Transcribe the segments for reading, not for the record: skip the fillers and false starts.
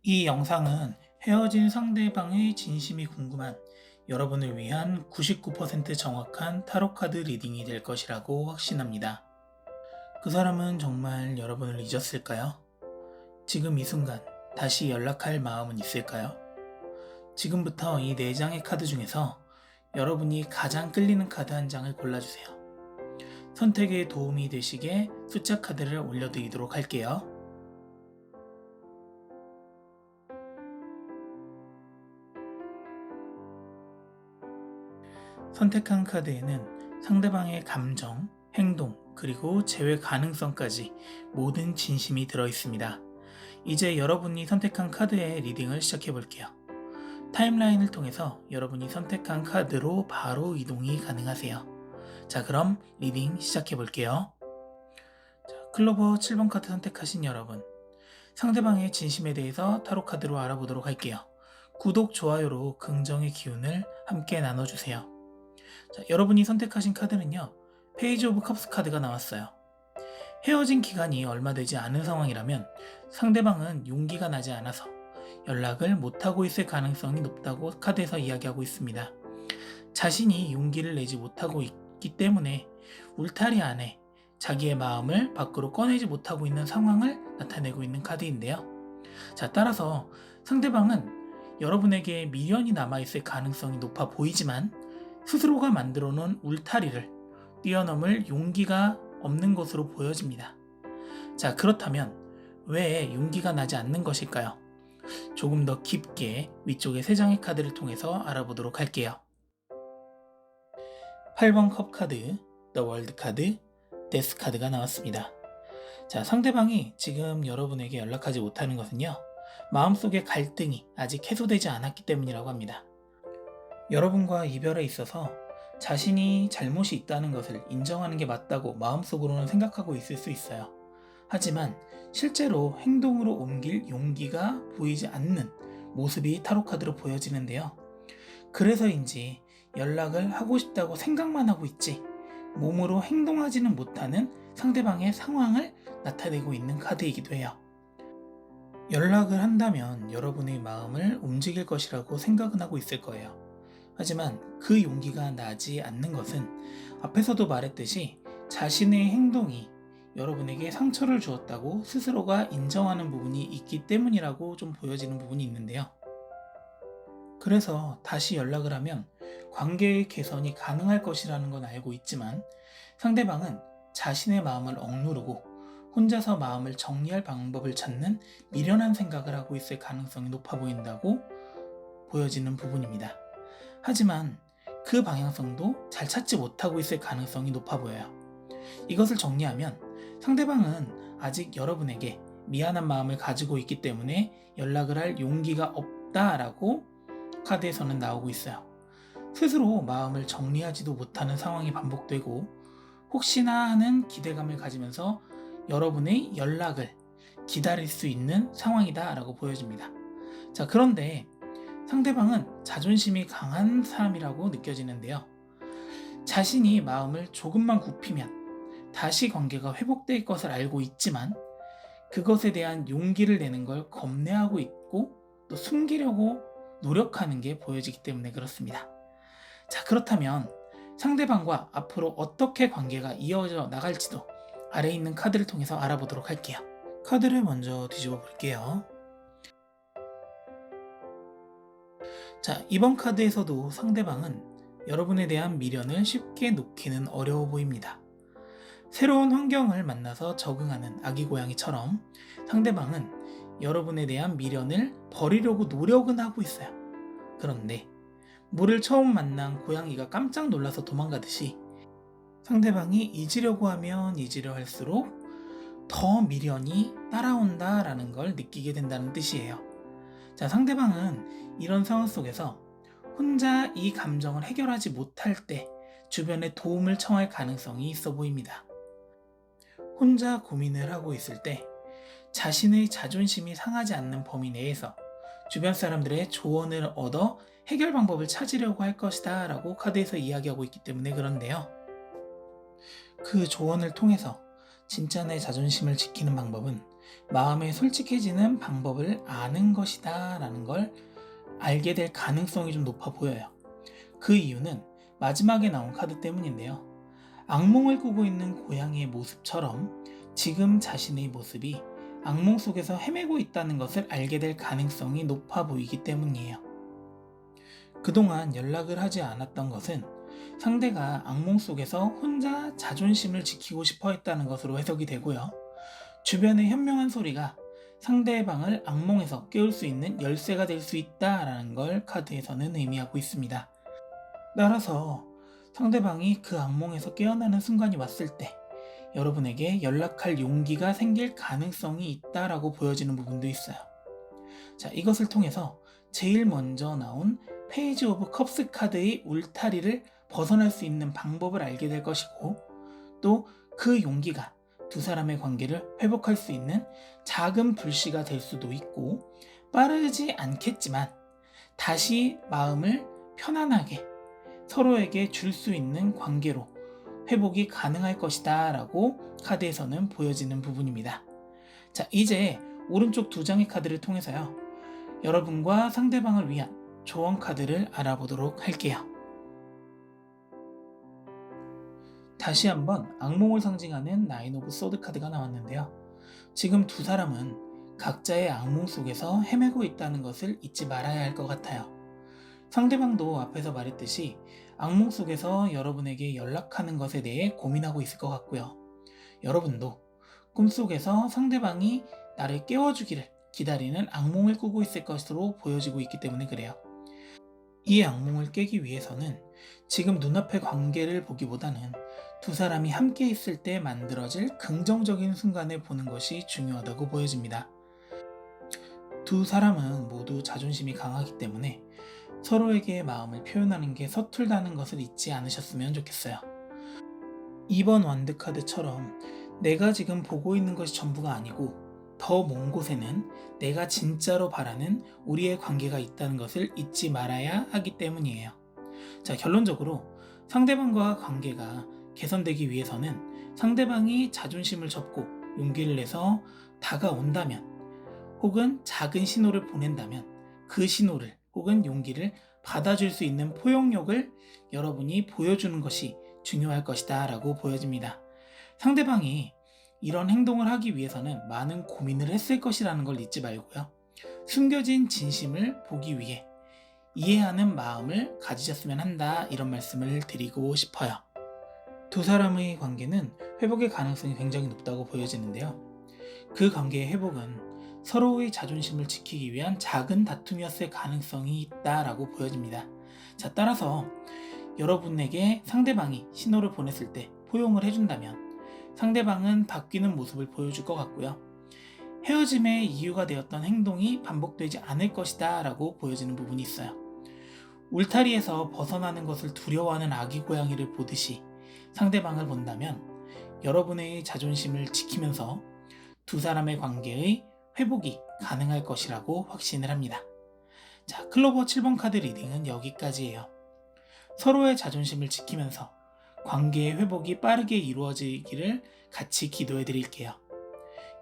이 영상은 헤어진 상대방의 진심이 궁금한 여러분을 위한 99% 정확한 타로카드 리딩이 될 것이라고 확신합니다. 그 사람은 정말 여러분을 잊었을까요? 지금 이 순간 다시 연락할 마음은 있을까요? 지금부터 이 4장의 카드 중에서 여러분이 가장 끌리는 카드 한 장을 골라주세요. 선택에 도움이 되시게 숫자 카드를 올려드리도록 할게요. 선택한 카드에는 상대방의 감정, 행동, 그리고 재회 가능성까지 모든 진심이 들어있습니다. 이제 여러분이 선택한 카드의 리딩을 시작해 볼게요. 타임라인을 통해서 여러분이 선택한 카드로 바로 이동이 가능하세요. 자, 그럼 리딩 시작해 볼게요. 자, 클로버 7번 카드 선택하신 여러분, 상대방의 진심에 대해서 타로 카드로 알아보도록 할게요. 구독, 좋아요로 긍정의 기운을 함께 나눠주세요. 자, 여러분이 선택하신 카드는요, 페이지 오브 컵스 카드가 나왔어요. 헤어진 기간이 얼마 되지 않은 상황이라면 상대방은 용기가 나지 않아서 연락을 못하고 있을 가능성이 높다고 카드에서 이야기하고 있습니다. 자신이 용기를 내지 못하고 있기 때문에 울타리 안에 자기의 마음을 밖으로 꺼내지 못하고 있는 상황을 나타내고 있는 카드인데요. 자, 따라서 상대방은 여러분에게 미련이 남아있을 가능성이 높아 보이지만 스스로가 만들어 놓은 울타리를 뛰어넘을 용기가 없는 것으로 보여집니다. 자, 그렇다면 왜 용기가 나지 않는 것일까요? 조금 더 깊게 위쪽의 3장의 카드를 통해서 알아보도록 할게요. 8번 컵 카드, The World 카드, 데스 카드가 나왔습니다. 자, 상대방이 지금 여러분에게 연락하지 못하는 것은요, 마음속의 갈등이 아직 해소되지 않았기 때문이라고 합니다. 여러분과 이별에 있어서 자신이 잘못이 있다는 것을 인정하는 게 맞다고 마음속으로는 생각하고 있을 수 있어요. 하지만 실제로 행동으로 옮길 용기가 보이지 않는 모습이 타로카드로 보여지는데요. 그래서인지 연락을 하고 싶다고 생각만 하고 있지 몸으로 행동하지는 못하는 상대방의 상황을 나타내고 있는 카드이기도 해요. 연락을 한다면 여러분의 마음을 움직일 것이라고 생각은 하고 있을 거예요. 하지만 그 용기가 나지 않는 것은 앞에서도 말했듯이 자신의 행동이 여러분에게 상처를 주었다고 스스로가 인정하는 부분이 있기 때문이라고 좀 보여지는 부분이 있는데요. 그래서 다시 연락을 하면 관계의 개선이 가능할 것이라는 건 알고 있지만 상대방은 자신의 마음을 억누르고 혼자서 마음을 정리할 방법을 찾는 미련한 생각을 하고 있을 가능성이 높아 보인다고 보여지는 부분입니다. 하지만 그 방향성도 잘 찾지 못하고 있을 가능성이 높아 보여요. 이것을 정리하면 상대방은 아직 여러분에게 미안한 마음을 가지고 있기 때문에 연락을 할 용기가 없다라고 카드에서는 나오고 있어요. 스스로 마음을 정리하지도 못하는 상황이 반복되고 혹시나 하는 기대감을 가지면서 여러분의 연락을 기다릴 수 있는 상황이다 라고 보여집니다. 자, 그런데 상대방은 자존심이 강한 사람이라고 느껴지는데요. 자신이 마음을 조금만 굽히면 다시 관계가 회복될 것을 알고 있지만 그것에 대한 용기를 내는 걸 겁내하고 있고 또 숨기려고 노력하는 게 보여지기 때문에 그렇습니다. 자, 그렇다면 상대방과 앞으로 어떻게 관계가 이어져 나갈지도 아래에 있는 카드를 통해서 알아보도록 할게요. 카드를 먼저 뒤집어 볼게요. 자, 이번 카드에서도 상대방은 여러분에 대한 미련을 쉽게 놓기는 어려워 보입니다. 새로운 환경을 만나서 적응하는 아기 고양이처럼 상대방은 여러분에 대한 미련을 버리려고 노력은 하고 있어요. 그런데 물을 처음 만난 고양이가 깜짝 놀라서 도망가듯이 상대방이 잊으려고 하면 잊으려 할수록 더 미련이 따라온다라는 걸 느끼게 된다는 뜻이에요. 자, 상대방은 이런 상황 속에서 혼자 이 감정을 해결하지 못할 때 주변의 도움을 청할 가능성이 있어 보입니다. 혼자 고민을 하고 있을 때 자신의 자존심이 상하지 않는 범위 내에서 주변 사람들의 조언을 얻어 해결 방법을 찾으려고 할 것이다 라고 카드에서 이야기하고 있기 때문에 그런데요. 그 조언을 통해서 진짜 내 자존심을 지키는 방법은 마음에 솔직해지는 방법을 아는 것이다 라는 걸 알게 될 가능성이 좀 높아 보여요. 그 이유는 마지막에 나온 카드 때문인데요. 악몽을 꾸고 있는 고양이의 모습처럼 지금 자신의 모습이 악몽 속에서 헤매고 있다는 것을 알게 될 가능성이 높아 보이기 때문이에요. 그동안 연락을 하지 않았던 것은 상대가 악몽 속에서 혼자 자존심을 지키고 싶어 했다는 것으로 해석이 되고요. 주변의 현명한 소리가 상대방을 악몽에서 깨울 수 있는 열쇠가 될 수 있다라는 걸 카드에서는 의미하고 있습니다. 따라서 상대방이 그 악몽에서 깨어나는 순간이 왔을 때 여러분에게 연락할 용기가 생길 가능성이 있다라고 보여지는 부분도 있어요. 자, 이것을 통해서 제일 먼저 나온 페이지 오브 컵스 카드의 울타리를 벗어날 수 있는 방법을 알게 될 것이고, 또 그 용기가 두 사람의 관계를 회복할 수 있는 작은 불씨가 될 수도 있고, 빠르지 않겠지만 다시 마음을 편안하게 서로에게 줄 수 있는 관계로 회복이 가능할 것이다 라고 카드에서는 보여지는 부분입니다. 자, 이제 오른쪽 두 장의 카드를 통해서요, 여러분과 상대방을 위한 조언 카드를 알아보도록 할게요. 다시 한번 악몽을 상징하는 나인 오브 소드 카드가 나왔는데요. 지금 두 사람은 각자의 악몽 속에서 헤매고 있다는 것을 잊지 말아야 할 것 같아요. 상대방도 앞에서 말했듯이 악몽 속에서 여러분에게 연락하는 것에 대해 고민하고 있을 것 같고요. 여러분도 꿈속에서 상대방이 나를 깨워주기를 기다리는 악몽을 꾸고 있을 것으로 보여지고 있기 때문에 그래요. 이 악몽을 깨기 위해서는 지금 눈앞의 관계를 보기보다는 두 사람이 함께 있을 때 만들어질 긍정적인 순간을 보는 것이 중요하다고 보여집니다. 두 사람은 모두 자존심이 강하기 때문에 서로에게 마음을 표현하는 게 서툴다는 것을 잊지 않으셨으면 좋겠어요. 2번 완드 카드처럼 내가 지금 보고 있는 것이 전부가 아니고 더 먼 곳에는 내가 진짜로 바라는 우리의 관계가 있다는 것을 잊지 말아야 하기 때문이에요. 자, 결론적으로 상대방과 관계가 개선되기 위해서는 상대방이 자존심을 접고 용기를 내서 다가온다면, 혹은 작은 신호를 보낸다면 그 신호를 혹은 용기를 받아줄 수 있는 포용력을 여러분이 보여주는 것이 중요할 것이다 라고 보여집니다. 상대방이 이런 행동을 하기 위해서는 많은 고민을 했을 것이라는 걸 잊지 말고요. 숨겨진 진심을 보기 위해 이해하는 마음을 가지셨으면 한다, 이런 말씀을 드리고 싶어요. 두 사람의 관계는 회복의 가능성이 굉장히 높다고 보여지는데요. 그 관계의 회복은 서로의 자존심을 지키기 위한 작은 다툼이었을 가능성이 있다라고 보여집니다. 자, 따라서 여러분에게 상대방이 신호를 보냈을 때 포용을 해준다면 상대방은 바뀌는 모습을 보여줄 것 같고요. 헤어짐의 이유가 되었던 행동이 반복되지 않을 것이다 라고 보여지는 부분이 있어요. 울타리에서 벗어나는 것을 두려워하는 아기 고양이를 보듯이 상대방을 본다면 여러분의 자존심을 지키면서 두 사람의 관계의 회복이 가능할 것이라고 확신을 합니다. 자, 클로버 7번 카드 리딩은 여기까지예요. 서로의 자존심을 지키면서 관계의 회복이 빠르게 이루어지기를 같이 기도해 드릴게요.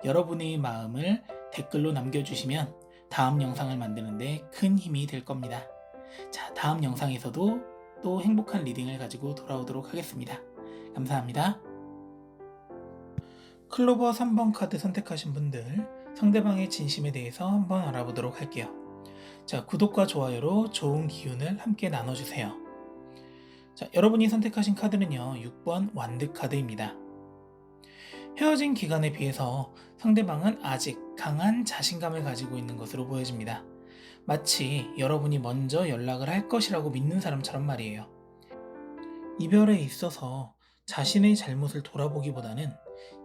여러분의 마음을 댓글로 남겨주시면 다음 영상을 만드는데 큰 힘이 될 겁니다. 자, 다음 영상에서도 또 행복한 리딩을 가지고 돌아오도록 하겠습니다. 감사합니다. 클로버 3번 카드 선택하신 분들, 상대방의 진심에 대해서 한번 알아보도록 할게요. 자, 구독과 좋아요로 좋은 기운을 함께 나눠주세요. 자, 여러분이 선택하신 카드는요, 6번 완드 카드입니다. 헤어진 기간에 비해서 상대방은 아직 강한 자신감을 가지고 있는 것으로 보여집니다. 마치 여러분이 먼저 연락을 할 것이라고 믿는 사람처럼 말이에요. 이별에 있어서 자신의 잘못을 돌아보기보다는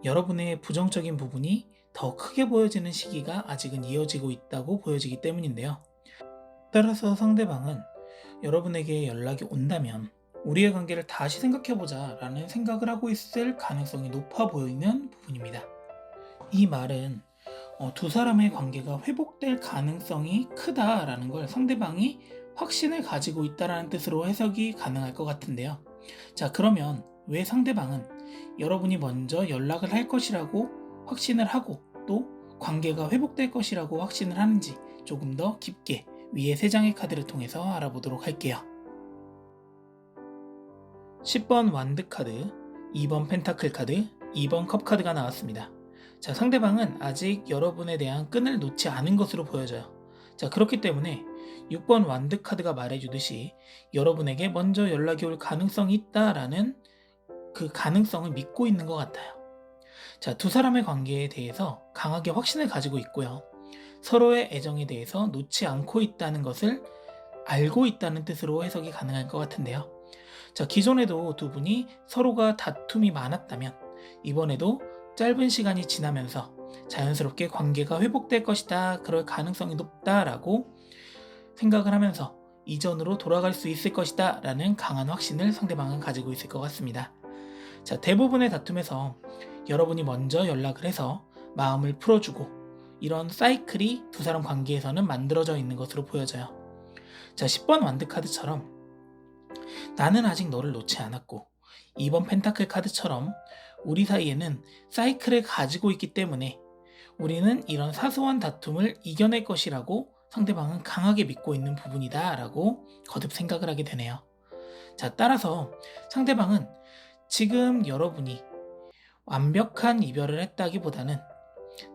여러분의 부정적인 부분이 더 크게 보여지는 시기가 아직은 이어지고 있다고 보여지기 때문인데요. 따라서 상대방은 여러분에게 연락이 온다면 우리의 관계를 다시 생각해보자 라는 생각을 하고 있을 가능성이 높아 보이는 부분입니다. 이 말은 두 사람의 관계가 회복될 가능성이 크다라는 걸 상대방이 확신을 가지고 있다라는 뜻으로 해석이 가능할 것 같은데요. 자, 그러면 왜 상대방은 여러분이 먼저 연락을 할 것이라고 확신을 하고 또 관계가 회복될 것이라고 확신을 하는지 조금 더 깊게 위에 3장의 카드를 통해서 알아보도록 할게요. 10번 완드 카드, 2번 펜타클 카드, 2번 컵 카드가 나왔습니다. 자, 상대방은 아직 여러분에 대한 끈을 놓지 않은 것으로 보여져요. 자, 그렇기 때문에 6번 완드 카드가 말해주듯이 여러분에게 먼저 연락이 올 가능성이 있다라는 그 가능성을 믿고 있는 것 같아요. 자, 두 사람의 관계에 대해서 강하게 확신을 가지고 있고요. 서로의 애정에 대해서 놓지 않고 있다는 것을 알고 있다는 뜻으로 해석이 가능할 것 같은데요. 자, 기존에도 두 분이 서로가 다툼이 많았다면 이번에도 짧은 시간이 지나면서 자연스럽게 관계가 회복될 것이다, 그럴 가능성이 높다라고 생각을 하면서 이전으로 돌아갈 수 있을 것이다 라는 강한 확신을 상대방은 가지고 있을 것 같습니다. 자, 대부분의 다툼에서 여러분이 먼저 연락을 해서 마음을 풀어주고 이런 사이클이 두 사람 관계에서는 만들어져 있는 것으로 보여져요. 자, 10번 완드 카드처럼 나는 아직 너를 놓지 않았고, 2번 펜타클 카드처럼 우리 사이에는 사이클을 가지고 있기 때문에 우리는 이런 사소한 다툼을 이겨낼 것이라고 상대방은 강하게 믿고 있는 부분이다 라고 거듭 생각을 하게 되네요. 자, 따라서 상대방은 지금 여러분이 완벽한 이별을 했다기보다는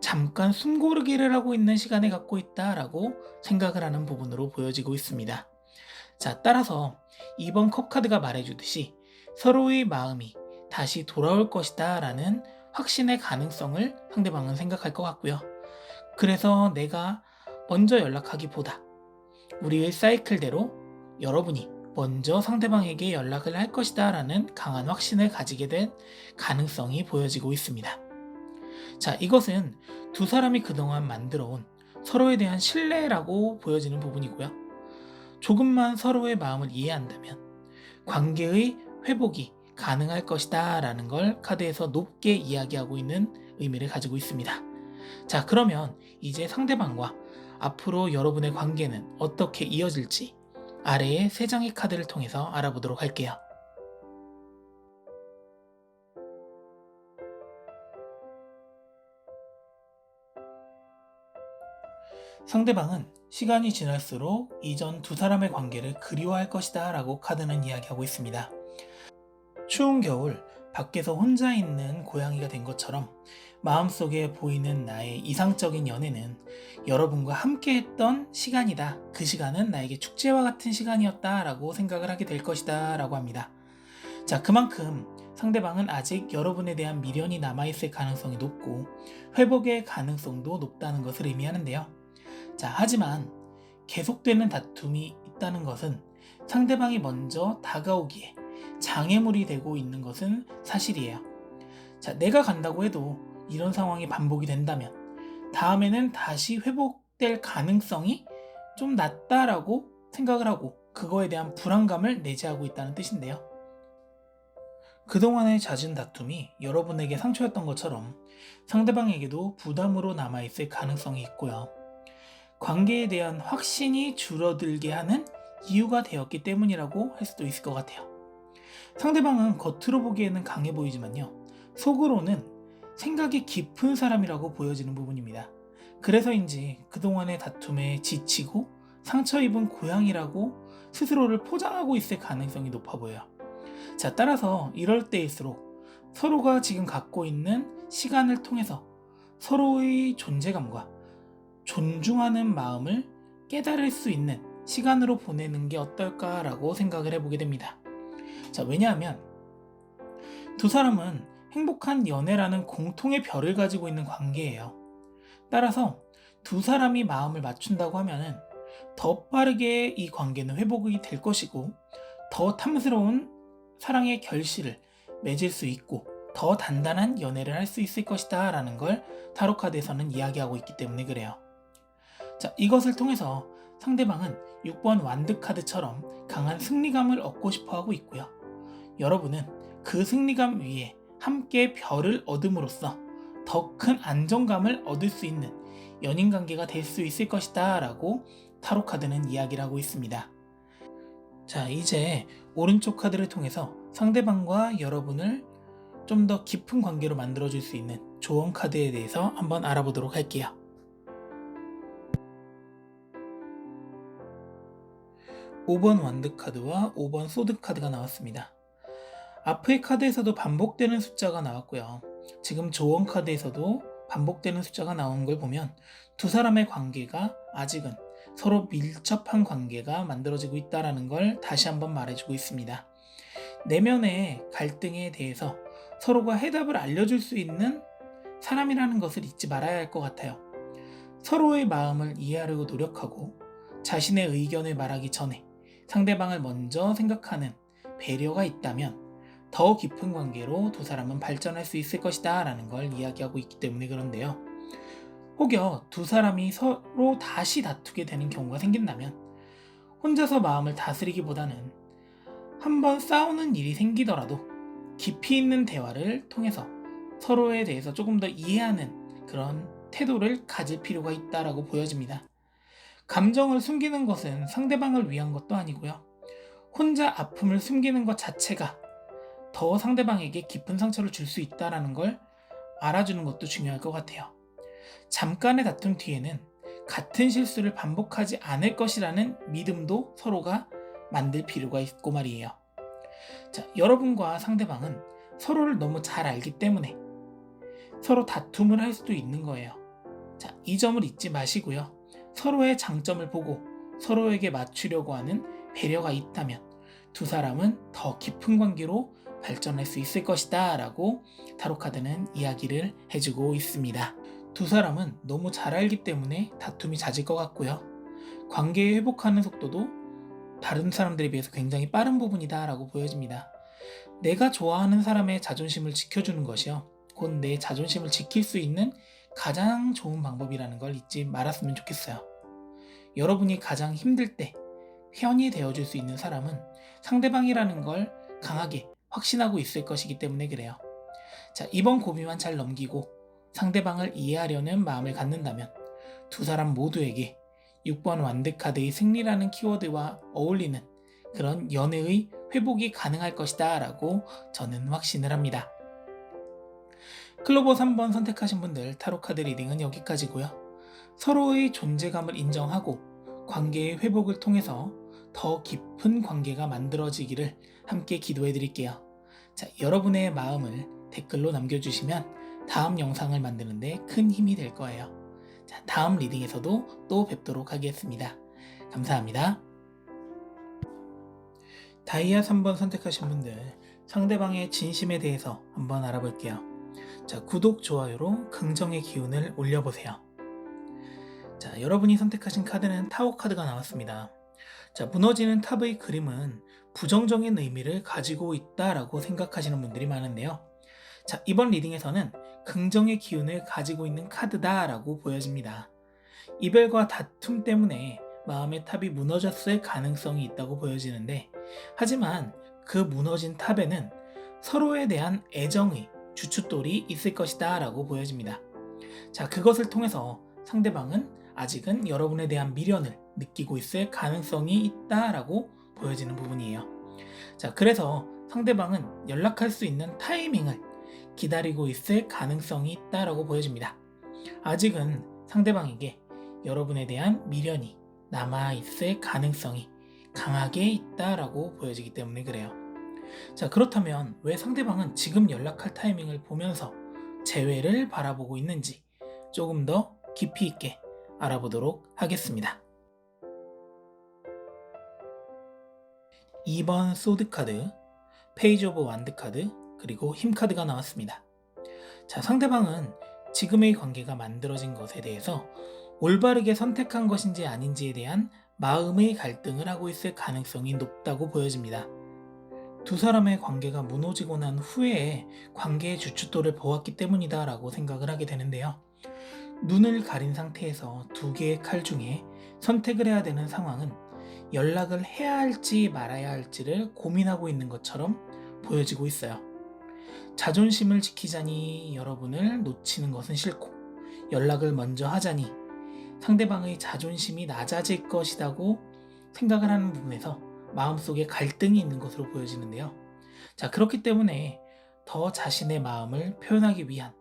잠깐 숨고르기를 하고 있는 시간을 갖고 있다라고 생각을 하는 부분으로 보여지고 있습니다. 자, 따라서 2번 컵 카드가 말해주듯이 서로의 마음이 다시 돌아올 것이다 라는 확신의 가능성을 상대방은 생각할 것 같고요. 그래서 내가 먼저 연락하기보다 우리의 사이클대로 여러분이 먼저 상대방에게 연락을 할 것이다 라는 강한 확신을 가지게 된 가능성이 보여지고 있습니다. 자, 이것은 두 사람이 그동안 만들어온 서로에 대한 신뢰라고 보여지는 부분이고요. 조금만 서로의 마음을 이해한다면 관계의 회복이 가능할 것이다 라는 걸 카드에서 높게 이야기하고 있는 의미를 가지고 있습니다. 자, 그러면 이제 상대방과 앞으로 여러분의 관계는 어떻게 이어질지 아래의 3장의 카드를 통해서 알아보도록 할게요. 상대방은 시간이 지날수록 이전 두 사람의 관계를 그리워할 것이다 라고 카드는 이야기하고 있습니다. 추운 겨울 밖에서 혼자 있는 고양이가 된 것처럼 마음속에 보이는 나의 이상적인 연애는 여러분과 함께 했던 시간이다. 그 시간은 나에게 축제와 같은 시간이었다 라고 생각을 하게 될 것이다 라고 합니다. 자, 그만큼 상대방은 아직 여러분에 대한 미련이 남아있을 가능성이 높고 회복의 가능성도 높다는 것을 의미하는데요. 자, 하지만 계속되는 다툼이 있다는 것은 상대방이 먼저 다가오기에 장애물이 되고 있는 것은 사실이에요. 자, 내가 간다고 해도 이런 상황이 반복이 된다면 다음에는 다시 회복될 가능성이 좀 낮다라고 생각을 하고 그거에 대한 불안감을 내재하고 있다는 뜻인데요. 그동안의 잦은 다툼이 여러분에게 상처였던 것처럼 상대방에게도 부담으로 남아있을 가능성이 있고요. 관계에 대한 확신이 줄어들게 하는 이유가 되었기 때문이라고 할 수도 있을 것 같아요. 상대방은 겉으로 보기에는 강해 보이지만요, 속으로는 생각이 깊은 사람이라고 보여지는 부분입니다. 그래서인지 그동안의 다툼에 지치고 상처 입은 고양이라고 스스로를 포장하고 있을 가능성이 높아 보여요. 자, 따라서 이럴 때일수록 서로가 지금 갖고 있는 시간을 통해서 서로의 존재감과 존중하는 마음을 깨달을 수 있는 시간으로 보내는 게 어떨까라고 생각을 해보게 됩니다. 자, 왜냐하면 두 사람은 행복한 연애라는 공통의 별을 가지고 있는 관계예요. 따라서 두 사람이 마음을 맞춘다고 하면은 더 빠르게 이 관계는 회복이 될 것이고 더 탐스러운 사랑의 결실을 맺을 수 있고 더 단단한 연애를 할 수 있을 것이다 라는 걸 타로카드에서는 이야기하고 있기 때문에 그래요. 자, 이것을 통해서 상대방은 6번 완드 카드처럼 강한 승리감을 얻고 싶어 하고 있고요. 여러분은 그 승리감 위에 함께 별을 얻음으로써 더 큰 안정감을 얻을 수 있는 연인관계가 될 수 있을 것이다 라고 타로카드는 이야기를 하고 있습니다. 자, 이제 오른쪽 카드를 통해서 상대방과 여러분을 좀 더 깊은 관계로 만들어줄 수 있는 조언 카드에 대해서 한번 알아보도록 할게요. 5번 완드 카드와 5번 소드 카드가 나왔습니다. 앞의 카드에서도 반복되는 숫자가 나왔고요. 지금 조언 카드에서도 반복되는 숫자가 나오는 걸 보면 두 사람의 관계가 아직은 서로 밀접한 관계가 만들어지고 있다는 걸 다시 한번 말해주고 있습니다. 내면의 갈등에 대해서 서로가 해답을 알려줄 수 있는 사람이라는 것을 잊지 말아야 할 것 같아요. 서로의 마음을 이해하려고 노력하고 자신의 의견을 말하기 전에 상대방을 먼저 생각하는 배려가 있다면 더 깊은 관계로 두 사람은 발전할 수 있을 것이다 라는 걸 이야기하고 있기 때문에 그런데요. 혹여 두 사람이 서로 다시 다투게 되는 경우가 생긴다면 혼자서 마음을 다스리기보다는 한번 싸우는 일이 생기더라도 깊이 있는 대화를 통해서 서로에 대해서 조금 더 이해하는 그런 태도를 가질 필요가 있다라고 보여집니다. 감정을 숨기는 것은 상대방을 위한 것도 아니고요. 혼자 아픔을 숨기는 것 자체가 더 상대방에게 깊은 상처를 줄 수 있다는 걸 알아주는 것도 중요할 것 같아요. 잠깐의 다툼 뒤에는 같은 실수를 반복하지 않을 것이라는 믿음도 서로가 만들 필요가 있고 말이에요. 자, 여러분과 상대방은 서로를 너무 잘 알기 때문에 서로 다툼을 할 수도 있는 거예요. 자, 이 점을 잊지 마시고요. 서로의 장점을 보고 서로에게 맞추려고 하는 배려가 있다면 두 사람은 더 깊은 관계로 발전할 수 있을 것이다 라고 타로카드는 이야기를 해주고 있습니다. 두 사람은 너무 잘 알기 때문에 다툼이 잦을 것 같고요. 관계 회복하는 속도도 다른 사람들에 비해서 굉장히 빠른 부분이다 라고 보여집니다. 내가 좋아하는 사람의 자존심을 지켜주는 것이요. 곧 내 자존심을 지킬 수 있는 가장 좋은 방법이라는 걸 잊지 말았으면 좋겠어요. 여러분이 가장 힘들 때 편이 되어줄 수 있는 사람은 상대방이라는 걸 강하게 확신하고 있을 것이기 때문에 그래요. 자, 이번 고비만 잘 넘기고 상대방을 이해하려는 마음을 갖는다면 두 사람 모두에게 6번 완드카드의 승리라는 키워드와 어울리는 그런 연애의 회복이 가능할 것이다 라고 저는 확신을 합니다. 클로버 3번 선택하신 분들 타로카드 리딩은 여기까지고요. 서로의 존재감을 인정하고 관계의 회복을 통해서 더 깊은 관계가 만들어지기를 함께 기도해 드릴게요. 자, 여러분의 마음을 댓글로 남겨주시면 다음 영상을 만드는데 큰 힘이 될 거예요. 자, 다음 리딩에서도 또 뵙도록 하겠습니다. 감사합니다. 다이아 3번 선택하신 분들 상대방의 진심에 대해서 한번 알아볼게요. 자, 구독, 좋아요로 긍정의 기운을 올려보세요. 자, 여러분이 선택하신 카드는 타워 카드가 나왔습니다. 자, 무너지는 탑의 그림은 부정적인 의미를 가지고 있다라고 생각하시는 분들이 많은데요. 자, 이번 리딩에서는 긍정의 기운을 가지고 있는 카드다라고 보여집니다. 이별과 다툼 때문에 마음의 탑이 무너졌을 가능성이 있다고 보여지는데, 하지만 그 무너진 탑에는 서로에 대한 애정의 주춧돌이 있을 것이다 라고 보여집니다. 자, 그것을 통해서 상대방은 아직은 여러분에 대한 미련을 느끼고 있을 가능성이 있다라고 보여지는 부분이에요. 자, 그래서 상대방은 연락할 수 있는 타이밍을 기다리고 있을 가능성이 있다라고 보여집니다. 아직은 상대방에게 여러분에 대한 미련이 남아있을 가능성이 강하게 있다라고 보여지기 때문에 그래요. 자, 그렇다면 왜 상대방은 지금 연락할 타이밍을 보면서 재회를 바라보고 있는지 조금 더 깊이 있게 알아보도록 하겠습니다. 2번 소드 카드, 페이지 오브 완드 카드, 그리고 힘 카드가 나왔습니다. 자, 상대방은 지금의 관계가 만들어진 것에 대해서 올바르게 선택한 것인지 아닌지에 대한 마음의 갈등을 하고 있을 가능성이 높다고 보여집니다. 두 사람의 관계가 무너지고 난 후에 관계의 주춧돌을 보았기 때문이다 라고 생각을 하게 되는데요. 눈을 가린 상태에서 두 개의 칼 중에 선택을 해야 되는 상황은 연락을 해야 할지 말아야 할지를 고민하고 있는 것처럼 보여지고 있어요. 자존심을 지키자니 여러분을 놓치는 것은 싫고, 연락을 먼저 하자니 상대방의 자존심이 낮아질 것이라고 생각을 하는 부분에서 마음속에 갈등이 있는 것으로 보여지는데요. 자, 그렇기 때문에 더 자신의 마음을 표현하기 위한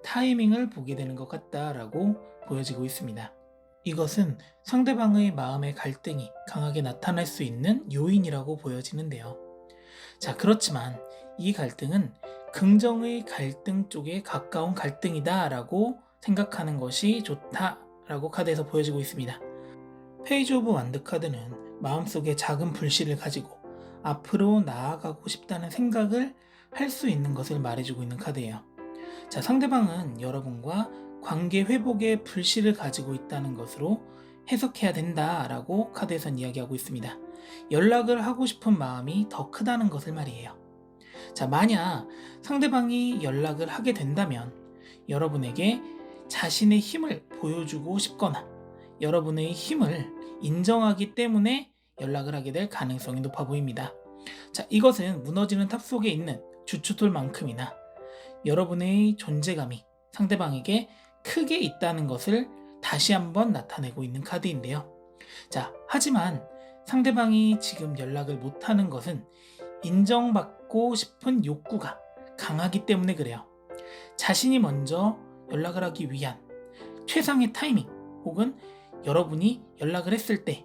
타이밍을 보게 되는 것 같다라고 보여지고 있습니다. 이것은 상대방의 마음의 갈등이 강하게 나타날 수 있는 요인이라고 보여지는데요. 자, 그렇지만 이 갈등은 긍정의 갈등 쪽에 가까운 갈등이다라고 생각하는 것이 좋다라고 카드에서 보여지고 있습니다. 페이지 오브 완드 카드는 마음속에 작은 불씨를 가지고 앞으로 나아가고 싶다는 생각을 할 수 있는 것을 말해주고 있는 카드예요. 자, 상대방은 여러분과 관계 회복의 불씨를 가지고 있다는 것으로 해석해야 된다라고 카드에선 이야기하고 있습니다. 연락을 하고 싶은 마음이 더 크다는 것을 말이에요. 자, 만약 상대방이 연락을 하게 된다면 여러분에게 자신의 힘을 보여주고 싶거나 여러분의 힘을 인정하기 때문에 연락을 하게 될 가능성이 높아 보입니다. 자, 이것은 무너지는 탑 속에 있는 주춧돌만큼이나 여러분의 존재감이 상대방에게 크게 있다는 것을 다시 한번 나타내고 있는 카드인데요. 자, 하지만 상대방이 지금 연락을 못하는 것은 인정받고 싶은 욕구가 강하기 때문에 그래요. 자신이 먼저 연락을 하기 위한 최상의 타이밍 혹은 여러분이 연락을 했을 때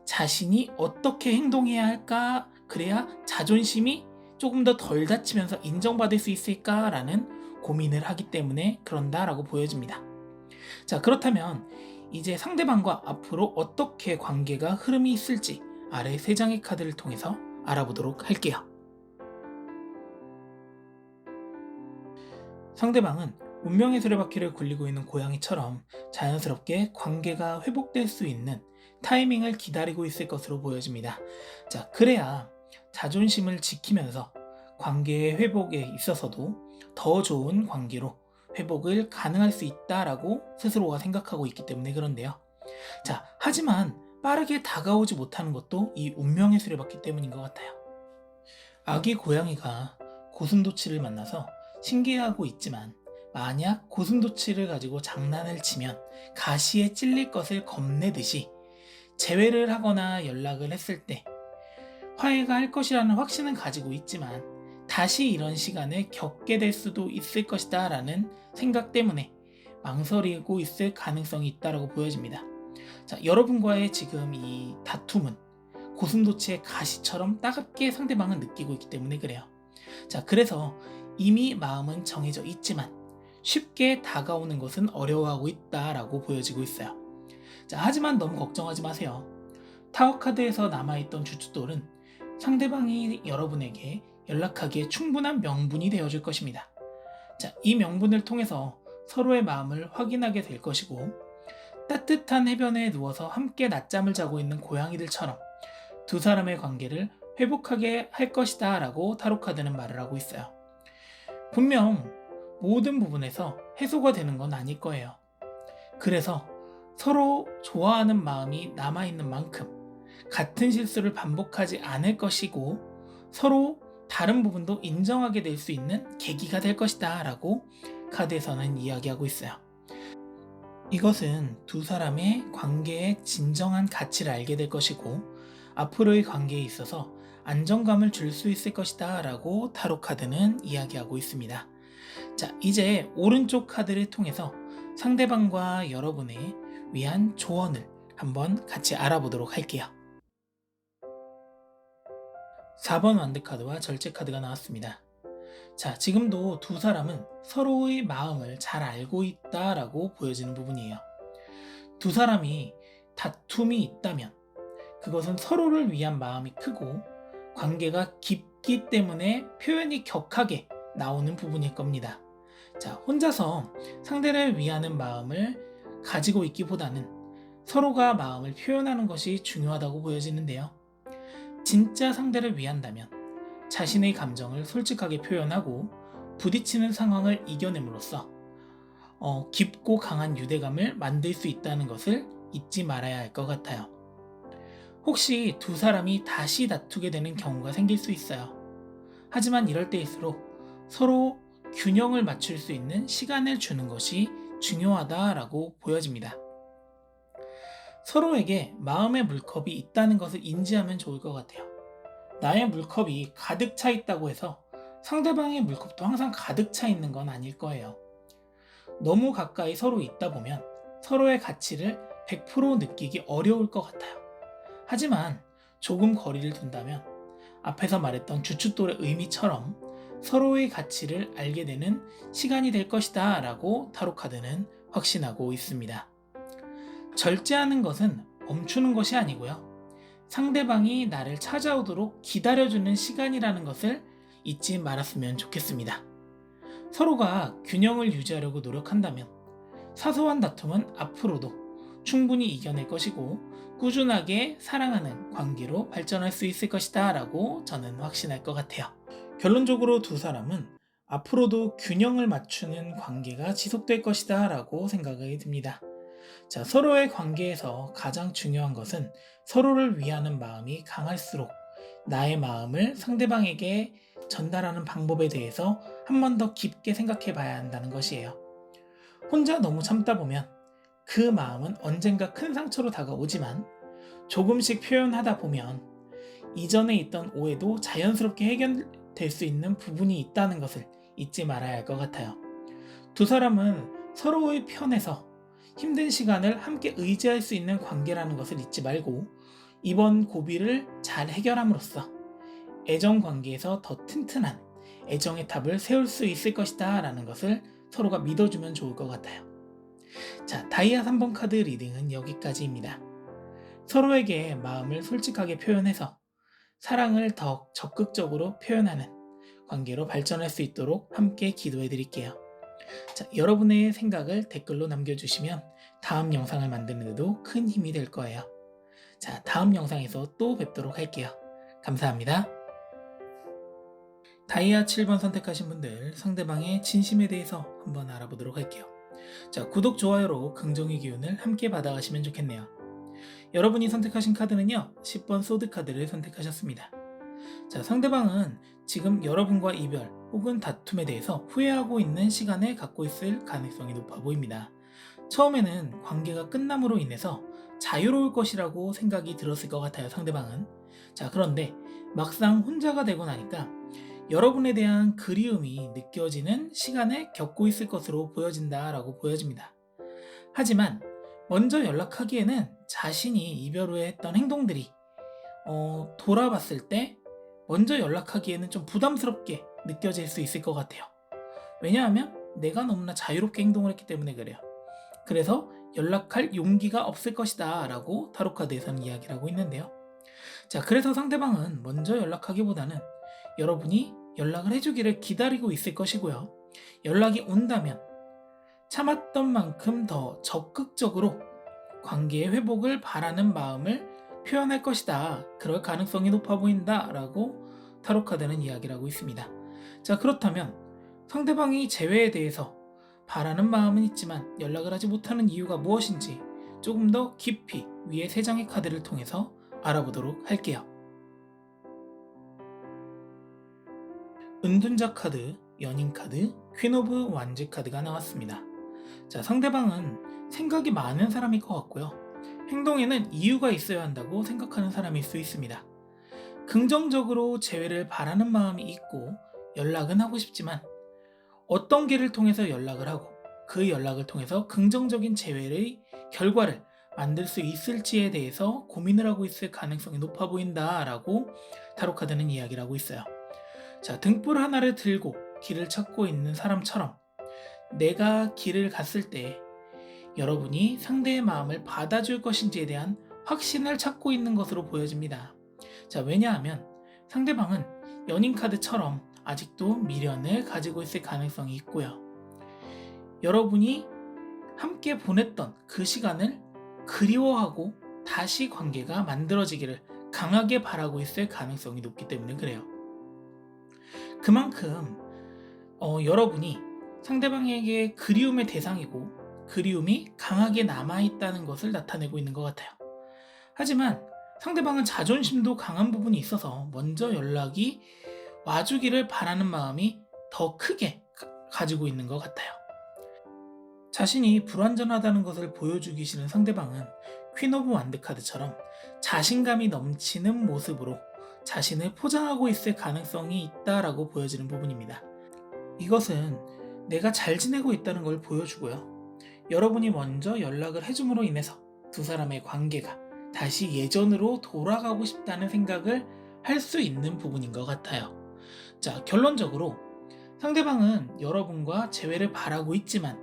자신이 어떻게 행동해야 할까, 그래야 자존심이 조금 더 덜 다치면서 인정받을 수 있을까라는 고민을 하기 때문에 그런다라고 보여집니다. 자, 그렇다면 이제 상대방과 앞으로 어떻게 관계가 흐름이 있을지 아래 3장의 카드를 통해서 알아보도록 할게요. 상대방은 운명의 수레바퀴를 굴리고 있는 고양이처럼 자연스럽게 관계가 회복될 수 있는 타이밍을 기다리고 있을 것으로 보여집니다. 자, 그래야 자존심을 지키면서 관계의 회복에 있어서도 더 좋은 관계로 회복을 가능할 수 있다라고 스스로가 생각하고 있기 때문에 그런데요. 자, 하지만 빠르게 다가오지 못하는 것도 이 운명의 수레바퀴 때문인 것 같아요. 아기 고양이가 고슴도치를 만나서 신기해하고 있지만 만약 고슴도치를 가지고 장난을 치면 가시에 찔릴 것을 겁내듯이 재회를 하거나 연락을 했을 때 화해가 할 것이라는 확신은 가지고 있지만 다시 이런 시간을 겪게 될 수도 있을 것이다 라는 생각 때문에 망설이고 있을 가능성이 있다고 보여집니다. 자, 여러분과의 지금 이 다툼은 고슴도치의 가시처럼 따갑게 상대방은 느끼고 있기 때문에 그래요. 자, 그래서 이미 마음은 정해져 있지만 쉽게 다가오는 것은 어려워하고 있다라고 보여지고 있어요. 자, 하지만 너무 걱정하지 마세요. 타워 카드에서 남아있던 주춧돌은 상대방이 여러분에게 연락하기에 충분한 명분이 되어줄 것입니다. 자, 이 명분을 통해서 서로의 마음을 확인하게 될 것이고 따뜻한 해변에 누워서 함께 낮잠을 자고 있는 고양이들처럼 두 사람의 관계를 회복하게 할 것이다 라고 타로 카드는 말을 하고 있어요. 분명 모든 부분에서 해소가 되는 건 아닐 거예요. 그래서 서로 좋아하는 마음이 남아있는 만큼 같은 실수를 반복하지 않을 것이고 서로 다른 부분도 인정하게 될 수 있는 계기가 될 것이다 라고 카드에서는 이야기하고 있어요. 이것은 두 사람의 관계의 진정한 가치를 알게 될 것이고 앞으로의 관계에 있어서 안정감을 줄 수 있을 것이다 라고 타로 카드는 이야기하고 있습니다. 자, 이제 오른쪽 카드를 통해서 상대방과 여러분의 위한 조언을 한번 같이 알아보도록 할게요. 4번 완드 카드와 절제 카드가 나왔습니다. 자, 지금도 두 사람은 서로의 마음을 잘 알고 있다라고 보여지는 부분이에요. 두 사람이 다툼이 있다면 그것은 서로를 위한 마음이 크고 관계가 깊기 때문에 표현이 격하게 나오는 부분일 겁니다. 자, 혼자서 상대를 위하는 마음을 가지고 있기보다는 서로가 마음을 표현하는 것이 중요하다고 보여지는데요. 진짜 상대를 위한다면 자신의 감정을 솔직하게 표현하고 부딪히는 상황을 이겨냄으로써 깊고 강한 유대감을 만들 수 있다는 것을 잊지 말아야 할 것 같아요. 혹시 두 사람이 다시 다투게 되는 경우가 생길 수 있어요. 하지만 이럴 때일수록 서로 균형을 맞출 수 있는 시간을 주는 것이 중요하다라고 보여집니다. 서로에게 마음의 물컵이 있다는 것을 인지하면 좋을 것 같아요. 나의 물컵이 가득 차 있다고 해서 상대방의 물컵도 항상 가득 차 있는 건 아닐 거예요. 너무 가까이 서로 있다 보면 서로의 가치를 100% 느끼기 어려울 것 같아요. 하지만 조금 거리를 둔다면 앞에서 말했던 주춧돌의 의미처럼 서로의 가치를 알게 되는 시간이 될 것이다 라고 타로카드는 확신하고 있습니다. 절제하는 것은 멈추는 것이 아니고요. 상대방이 나를 찾아오도록 기다려주는 시간이라는 것을 잊지 말았으면 좋겠습니다. 서로가 균형을 유지하려고 노력한다면 사소한 다툼은 앞으로도 충분히 이겨낼 것이고 꾸준하게 사랑하는 관계로 발전할 수 있을 것이다 라고 저는 확신할 것 같아요. 결론적으로 두 사람은 앞으로도 균형을 맞추는 관계가 지속될 것이다 라고 생각이 듭니다. 자, 서로의 관계에서 가장 중요한 것은 서로를 위하는 마음이 강할수록 나의 마음을 상대방에게 전달하는 방법에 대해서 한 번 더 깊게 생각해 봐야 한다는 것이에요. 혼자 너무 참다 보면 그 마음은 언젠가 큰 상처로 다가오지만 조금씩 표현하다 보면 이전에 있던 오해도 자연스럽게 해결될 수 있는 부분이 있다는 것을 잊지 말아야 할 것 같아요. 두 사람은 서로의 편에서 힘든 시간을 함께 의지할 수 있는 관계라는 것을 잊지 말고 이번 고비를 잘 해결함으로써 애정 관계에서 더 튼튼한 애정의 탑을 세울 수 있을 것이다 라는 것을 서로가 믿어주면 좋을 것 같아요. 자, 다이아 3번 카드 리딩은 여기까지입니다. 서로에게 마음을 솔직하게 표현해서 사랑을 더 적극적으로 표현하는 관계로 발전할 수 있도록 함께 기도해 드릴게요. 자, 여러분의 생각을 댓글로 남겨주시면 다음 영상을 만드는 데도 큰 힘이 될 거예요. 자, 다음 영상에서 또 뵙도록 할게요. 감사합니다. 다이아 7번 선택하신 분들 상대방의 진심에 대해서 한번 알아보도록 할게요. 자, 구독, 좋아요로 긍정의 기운을 함께 받아가시면 좋겠네요. 여러분이 선택하신 카드는요, 10번 소드 카드를 선택하셨습니다. 자, 상대방은 지금 여러분과 이별 혹은 다툼에 대해서 후회하고 있는 시간을 갖고 있을 가능성이 높아 보입니다. 처음에는 관계가 끝남으로 인해서 자유로울 것이라고 생각이 들었을 것 같아요, 상대방은. 자, 그런데 막상 혼자가 되고 나니까 여러분에 대한 그리움이 느껴지는 시간을 겪고 있을 것으로 보여진다라고 보여집니다. 하지만 먼저 연락하기에는 자신이 이별 후에 했던 행동들이 돌아봤을 때 먼저 연락하기에는 좀 부담스럽게 느껴질 수 있을 것 같아요. 왜냐하면 내가 너무나 자유롭게 행동을 했기 때문에 그래요. 그래서 연락할 용기가 없을 것이다 라고 타로카드에서는 이야기를 하고 있는데요. 자, 그래서 상대방은 먼저 연락하기보다는 여러분이 연락을 해주기를 기다리고 있을 것이고요. 연락이 온다면 참았던 만큼 더 적극적으로 관계의 회복을 바라는 마음을 표현할 것이다. 그럴 가능성이 높아 보인다 라고 타로카드는 이야기를 하고 있습니다. 자, 그렇다면 상대방이 재회에 대해서 바라는 마음은 있지만 연락을 하지 못하는 이유가 무엇인지 조금 더 깊이 위에 3장의 카드를 통해서 알아보도록 할게요. 은둔자 카드, 연인 카드, 퀸 오브 완즈 카드가 나왔습니다. 자, 상대방은 생각이 많은 사람일 것 같고요. 행동에는 이유가 있어야 한다고 생각하는 사람일 수 있습니다. 긍정적으로 재회를 바라는 마음이 있고 연락은 하고 싶지만 어떤 길을 통해서 연락을 하고 그 연락을 통해서 긍정적인 재회의 결과를 만들 수 있을지에 대해서 고민을 하고 있을 가능성이 높아 보인다라고 타로카드는 이야기를 하고 있어요. 자, 등불 하나를 들고 길을 찾고 있는 사람처럼 내가 길을 갔을 때 여러분이 상대의 마음을 받아줄 것인지에 대한 확신을 찾고 있는 것으로 보여집니다. 자, 왜냐하면 상대방은 연인 카드처럼 아직도 미련을 가지고 있을 가능성이 있고요. 여러분이 함께 보냈던 그 시간을 그리워하고 다시 관계가 만들어지기를 강하게 바라고 있을 가능성이 높기 때문에 그래요. 그만큼 여러분이 상대방에게 그리움의 대상이고 그리움이 강하게 남아있다는 것을 나타내고 있는 것 같아요. 하지만 상대방은 자존심도 강한 부분이 있어서 먼저 연락이 와주기를 바라는 마음이 더 크게 가지고 있는 것 같아요. 자신이 불완전하다는 것을 보여주기 싫은 상대방은 퀸 오브 완드 카드처럼 자신감이 넘치는 모습으로 자신을 포장하고 있을 가능성이 있다라고 보여지는 부분입니다. 이것은 내가 잘 지내고 있다는 걸 보여주고요. 여러분이 먼저 연락을 해줌으로 인해서 두 사람의 관계가 다시 예전으로 돌아가고 싶다는 생각을 할 수 있는 부분인 것 같아요. 자, 결론적으로 상대방은 여러분과 재회를 바라고 있지만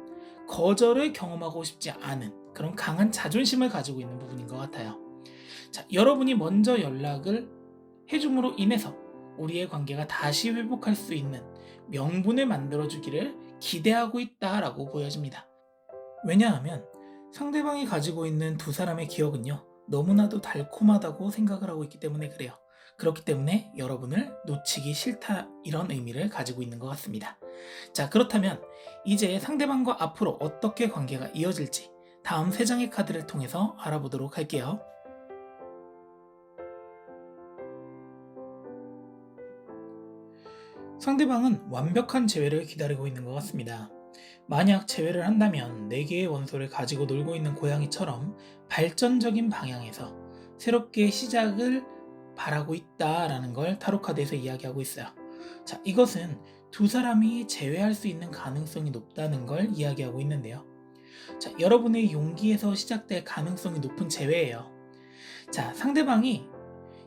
거절을 경험하고 싶지 않은 그런 강한 자존심을 가지고 있는 부분인 것 같아요. 자, 여러분이 먼저 연락을 해줌으로 인해서 우리의 관계가 다시 회복할 수 있는 명분을 만들어주기를 기대하고 있다라고 보여집니다. 왜냐하면 상대방이 가지고 있는 두 사람의 기억은요, 너무나도 달콤하다고 생각을 하고 있기 때문에 그래요. 그렇기 때문에 여러분을 놓치기 싫다, 이런 의미를 가지고 있는 것 같습니다. 자, 그렇다면 이제 상대방과 앞으로 어떻게 관계가 이어질지 다음 3장의 카드를 통해서 알아보도록 할게요. 상대방은 완벽한 재회를 기다리고 있는 것 같습니다. 만약 재회를 한다면 4개의 원소를 가지고 놀고 있는 고양이처럼 발전적인 방향에서 새롭게 시작을 바라고 있다라는 걸 타로 카드에서 이야기하고 있어요. 자, 이것은 두 사람이 재회할 수 있는 가능성이 높다는 걸 이야기하고 있는데요. 자, 여러분의 용기에서 시작될 가능성이 높은 재회예요. 자, 상대방이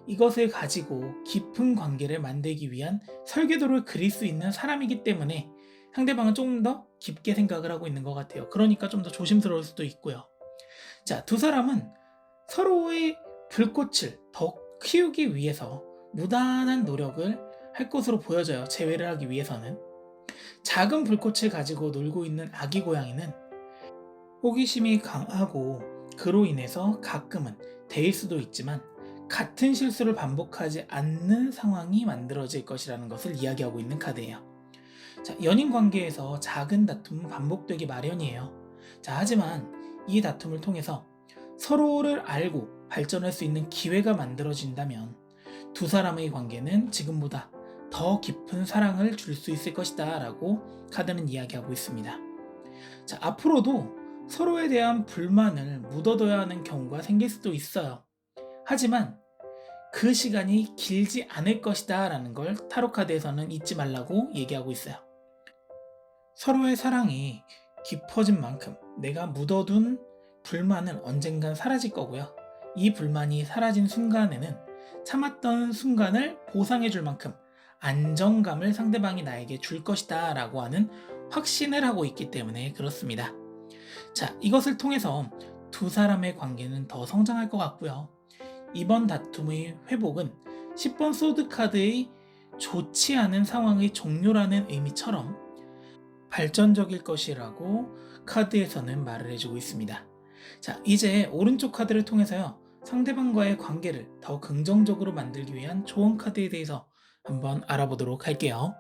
이것을 가지고 깊은 관계를 만들기 위한 설계도를 그릴 수 있는 사람이기 때문에 상대방은 조금 더 깊게 생각을 하고 있는 것 같아요. 그러니까 좀 더 조심스러울 수도 있고요. 자, 두 사람은 서로의 불꽃을 더 키우기 위해서 무단한 노력을 할 것으로 보여져요. 재회를 하기 위해서는. 작은 불꽃을 가지고 놀고 있는 아기 고양이는 호기심이 강하고 그로 인해서 가끔은 데일 수도 있지만 같은 실수를 반복하지 않는 상황이 만들어질 것이라는 것을 이야기하고 있는 카드예요. 자, 연인 관계에서 작은 다툼은 반복되기 마련이에요. 자, 하지만 이 다툼을 통해서 서로를 알고 발전할 수 있는 기회가 만들어진다면 두 사람의 관계는 지금보다 더 깊은 사랑을 줄 수 있을 것이다 라고 카드는 이야기하고 있습니다. 자, 앞으로도 서로에 대한 불만을 묻어둬야 하는 경우가 생길 수도 있어요. 하지만 그 시간이 길지 않을 것이다 라는 걸 타로카드에서는 잊지 말라고 얘기하고 있어요. 서로의 사랑이 깊어진 만큼 내가 묻어둔 불만은 언젠간 사라질 거고요. 이 불만이 사라진 순간에는 참았던 순간을 보상해 줄 만큼 안정감을 상대방이 나에게 줄 것이다 라고 하는 확신을 하고 있기 때문에 그렇습니다. 자, 이것을 통해서 두 사람의 관계는 더 성장할 것 같고요. 이번 다툼의 회복은 10번 소드 카드의 좋지 않은 상황의 종료라는 의미처럼 발전적일 것이라고 카드에서는 말을 해주고 있습니다. 자, 이제 오른쪽 카드를 통해서요, 상대방과의 관계를 더 긍정적으로 만들기 위한 조언 카드에 대해서 한번 알아보도록 할게요.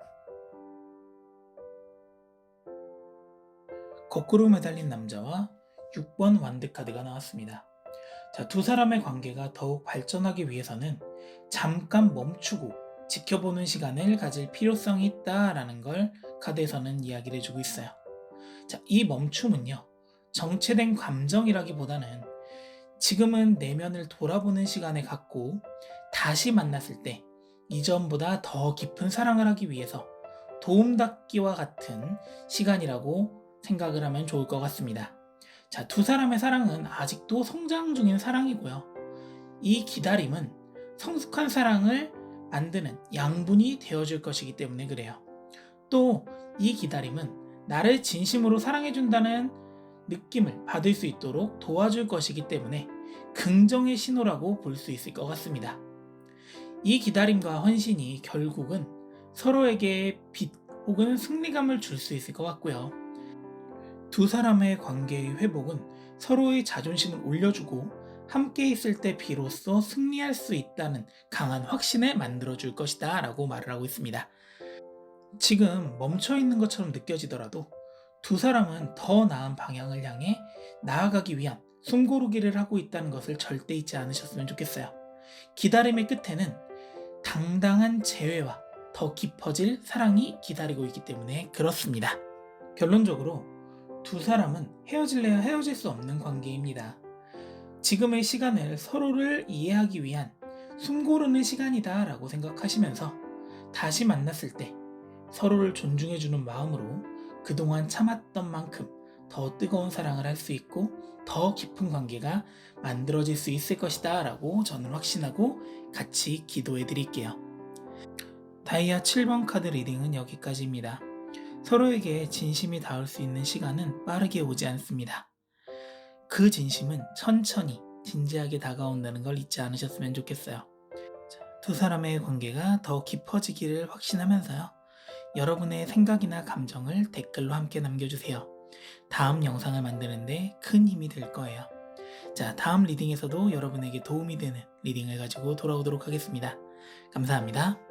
거꾸로 매달린 남자와 6번 완드 카드가 나왔습니다. 자, 두 사람의 관계가 더욱 발전하기 위해서는 잠깐 멈추고 지켜보는 시간을 가질 필요성이 있다라는 걸 카드에서는 이야기를 해주고 있어요. 자, 이 멈춤은요, 정체된 감정이라기보다는 지금은 내면을 돌아보는 시간을 갖고 다시 만났을 때 이전보다 더 깊은 사랑을 하기 위해서 도움닫기와 같은 시간이라고 생각을 하면 좋을 것 같습니다. 자, 두 사람의 사랑은 아직도 성장 중인 사랑이고요. 이 기다림은 성숙한 사랑을 만드는 양분이 되어줄 것이기 때문에 그래요. 또 이 기다림은 나를 진심으로 사랑해준다는 느낌을 받을 수 있도록 도와줄 것이기 때문에 긍정의 신호라고 볼 수 있을 것 같습니다. 이 기다림과 헌신이 결국은 서로에게 빛 혹은 승리감을 줄 수 있을 것 같고요. 두 사람의 관계의 회복은 서로의 자존심을 올려주고 함께 있을 때 비로소 승리할 수 있다는 강한 확신을 만들어줄 것이다 라고 말을 하고 있습니다. 지금 멈춰있는 것처럼 느껴지더라도 두 사람은 더 나은 방향을 향해 나아가기 위한 숨고르기를 하고 있다는 것을 절대 잊지 않으셨으면 좋겠어요. 기다림의 끝에는 당당한 재회와 더 깊어질 사랑이 기다리고 있기 때문에 그렇습니다. 결론적으로 두 사람은 헤어질래야 헤어질 수 없는 관계입니다. 지금의 시간을 서로를 이해하기 위한 숨고르는 시간이다 라고 생각하시면서 다시 만났을 때 서로를 존중해주는 마음으로 그동안 참았던 만큼 더 뜨거운 사랑을 할 수 있고 더 깊은 관계가 만들어질 수 있을 것이다 라고 저는 확신하고 같이 기도해 드릴게요. 다이아 7번 카드 리딩은 여기까지입니다. 서로에게 진심이 닿을 수 있는 시간은 빠르게 오지 않습니다. 그 진심은 천천히 진지하게 다가온다는 걸 잊지 않으셨으면 좋겠어요. 두 사람의 관계가 더 깊어지기를 확신하면서요. 여러분의 생각이나 감정을 댓글로 함께 남겨주세요. 다음 영상을 만드는데 큰 힘이 될 거예요. 자, 다음 리딩에서도 여러분에게 도움이 되는 리딩을 가지고 돌아오도록 하겠습니다. 감사합니다.